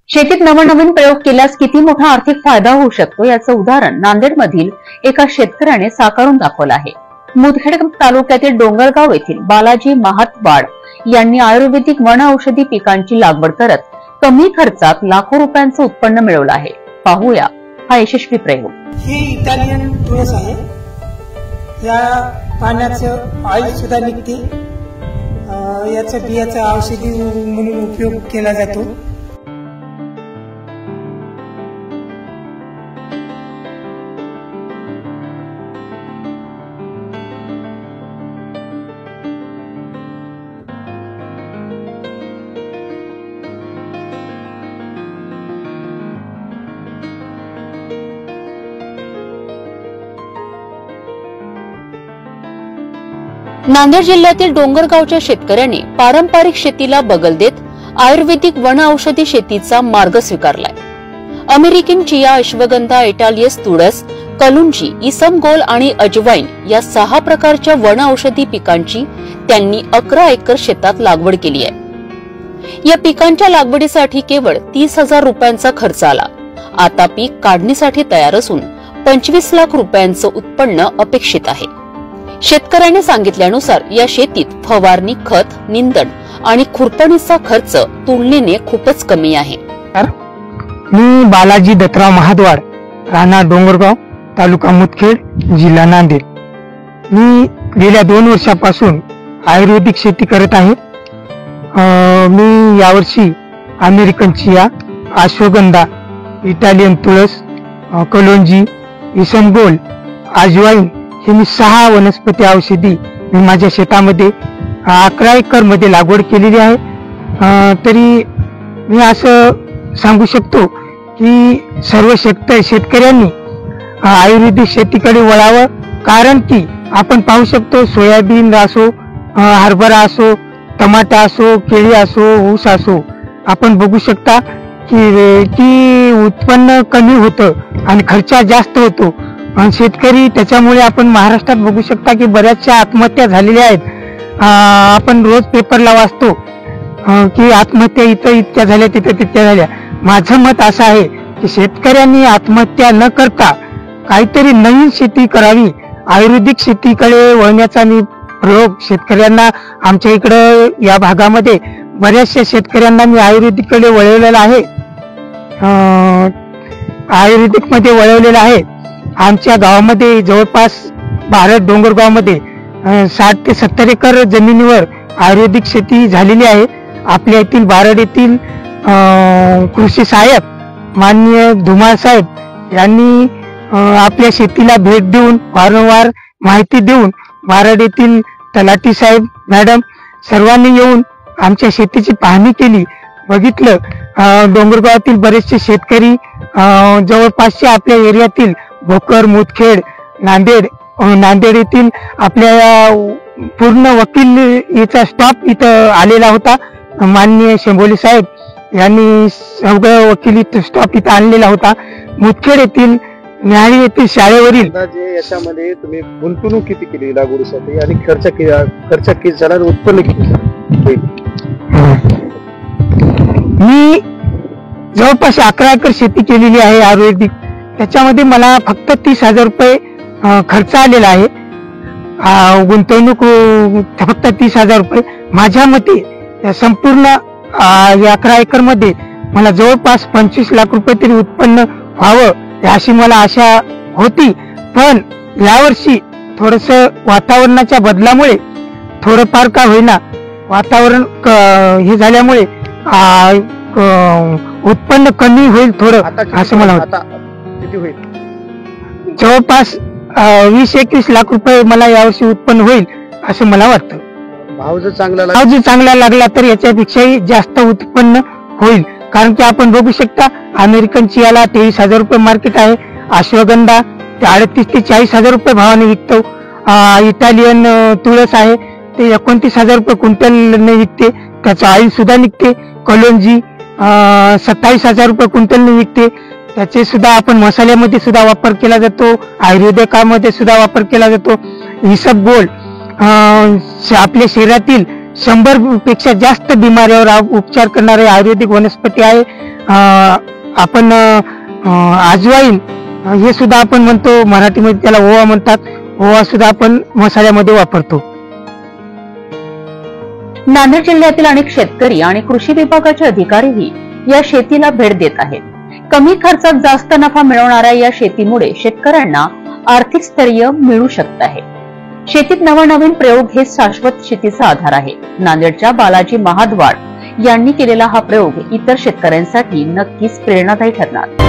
शेतीत नवनवीन प्रयोग केल्यास किती मोठा आर्थिक फायदा होऊ शकतो याचं उदाहरण नांदेडमधील एका शेतकऱ्याने साकारून दाखवलं आहे। मुदखेड तालुक्यातील डोंगरगाव येथील बालाजी महातवाड यांनी आयुर्वेदिक वन औषधी पिकांची लागवड करत कमी खर्चात लाखो रुपयांचं उत्पन्न मिळवलं आहे। पाहूया हा यशस्वी प्रयोग। ही इटालियन तुळस आहे। या पाण्याचं ऑइल सुद्धा निघते। याचा बियाचा औषधी म्हणून उपयोग केला जातो। नांदेड जिल्ह्यातील डोंगरगावच्या शेतकऱ्यांनी पारंपरिक शेतीला बगल देत आयुर्वेदिक वन औषधी शेतीचा मार्ग स्वीकारलाय। अमेरिकन चिया, अश्वगंधा, इटालियस तुळस, कलुंजी, इसमगोल आणि अजवाईन या 6 प्रकारच्या वन औषधी पिकांची त्यांनी 11 एकर शेतात लागवड केली आहे। या पिकांच्या लागवडीसाठी केवळ 30,000 रुपयांचा खर्च आला। आता पीक काढणीसाठी तयार असून 25 लाख रुपयांचं उत्पन्न अपेक्षित आहे। शेतकऱ्याने सांगितल्यानुसार या शेतीत फवारणी, खत, निंदण आणि खुरपणीचा खर्च तुलनेने खूपच कमी आहे। मी बालाजी दत्तराव महाद्वार, राहणार डोंगरगाव, तालुका मुदखेड, जिल्हा नांदेड। मी गेल्या 2 वर्षापासून आयुर्वेदिक शेती करत आहे। मी यावर्षी अमेरिकन चिया, अश्वगंधा, इटालियन तुळस, कलोंजी, इसमगोल, अजवाईन हे मी 6 वनस्पती औषधी मी माझ्या शेतामध्ये 11 एकर मध्ये लागवड केलेली आहे। तरी मी असं सांगू शकतो की सर्व शेतकऱ्यांनी आयुर्वेदिक शेतीकडे वळावं, कारण की आपण पाहू शकतो सोयाबीन असो, हरभरा असो, टमाटा असो, केळी असो, ऊस असो, आपण बघू शकता की उत्पन्न कमी होतं आणि खर्च जास्त होतो। शेतकरी त्याच्यामुळे आपण महाराष्ट्रात बघू शकता की बऱ्याचशा आत्महत्या झालेल्या आहेत। आपण रोज पेपरला वाचतो की आत्महत्या इथं इतक्या झाल्या, तिथं तितक्या झाल्या। माझं मत असं आहे की शेतकऱ्यांनी आत्महत्या न करता काहीतरी नवीन शेती करावी, आयुर्वेदिक शेतीकडे वळण्याचा मी प्रयोग शेतकऱ्यांना आमच्या इकडं या भागामध्ये बऱ्याचशा शेतकऱ्यांना मी आयुर्वेदिककडे वळवलेला आहे। आयुर्वेदिक मध्ये वळवलेलं आहे। आमच्या गावामध्ये जवळपास भारत डोंगरगावमध्ये 60 ते 70 एकर जमिनीवर आयुर्वेदिक शेती झालेली आहे। आपल्या येथील बारड येथील कृषी सहाय्यक माननीय धुमाळ साहेब यांनी आपल्या शेतीला भेट देऊन वारंवार माहिती देऊन, बारड येथील तलाठी साहेब, मॅडम सर्वांनी येऊन आमच्या शेतीची पाहणी केली, बघितलं। डोंगरगावातील बरेचसे शेतकरी जवळपासच्या आपल्या एरियातील भोकर, मुदखेड, नांदेड येथील आपल्या पूर्ण वकील याचा स्टाफ इथं आलेला होता। माननीय शेंबोली साहेब यांनी सगळं वकील स्टाफ इथं आणलेला होता। मुदखेड येथील न्याहाळी येथील शाळेवरील याच्यामध्ये तुम्ही गुंतवणूक किती केली लागवडीसाठी आणि खर्च किती झाला, उत्पन्न किती झालं? मी जवळपास 11 एकर शेती केलेली आहे आयुर्वेदिक। त्याच्यामध्ये मला फक्त 30,000 रुपये खर्च आलेला आहे। गुंतवणूक फक्त 30,000 रुपये। माझ्या मते संपूर्ण 11 एकर मध्ये मला जवळपास 25 लाख रुपये तरी उत्पन्न व्हावं अशी मला आशा होती। पण यावर्षी थोडस वातावरणाच्या बदलामुळे थोडंफार का होईना वातावरण हे झाल्यामुळे उत्पन्न कमी होईल थोडं असं मला वाटतं। किती होईल? जवळपास 20-21 लाख रुपये मला यावर्षी उत्पन्न होईल असं मला वाटतं। भाव जर चांगला लागला तर याच्यापेक्षाही जास्त उत्पन्न होईल, कारण की आपण बघू शकता अमेरिकन चियाला 23,000 रुपये मार्केट आहे। अश्वगंधा 38 ते 40,000 रुपये भावाने विकतो। इटालियन तुळस आहे ते 29,000 रुपये क्विंटलने विकते, त्याचं ऑइल सुद्धा निघते। कलोंजी 27,000 रुपये क्विंटलने विकते, त्याचे सुद्धा आपण मसाल्यामध्ये सुद्धा वापर केला जातो, आयुर्वेदिकामध्ये सुद्धा वापर केला जातो। इसबगोल आपल्या शरीरातील 100 पेक्षा जास्त बिमाऱ्यावर उपचार करणारे आयुर्वेदिक वनस्पती आहे. आपण अजवाईन हे सुद्धा आपण म्हणतो, मराठीमध्ये त्याला ओवा म्हणतात. ओवा सुद्धा आपण मसाल्यामध्ये वापरतो. नांदेड जिल्ह्यातील अनेक शेतकरी आणि कृषी विभागाचे अधिकारीही या शेतीला भेट देत आहेत. कमी खर्चात जास्त नफा मिळवणाऱ्या या शेतीमुळे शेतकऱ्यांना आर्थिक स्थैर्य मिळू शकत आहे. शेतीत नवनवीन प्रयोग हे शाश्वत शेतीचा आधार आहे. नांदेडच्या बालाजी महाद्वार यांनी केलेला हा प्रयोग इतर शेतकऱ्यांसाठी नक्कीच प्रेरणादायी ठरणार.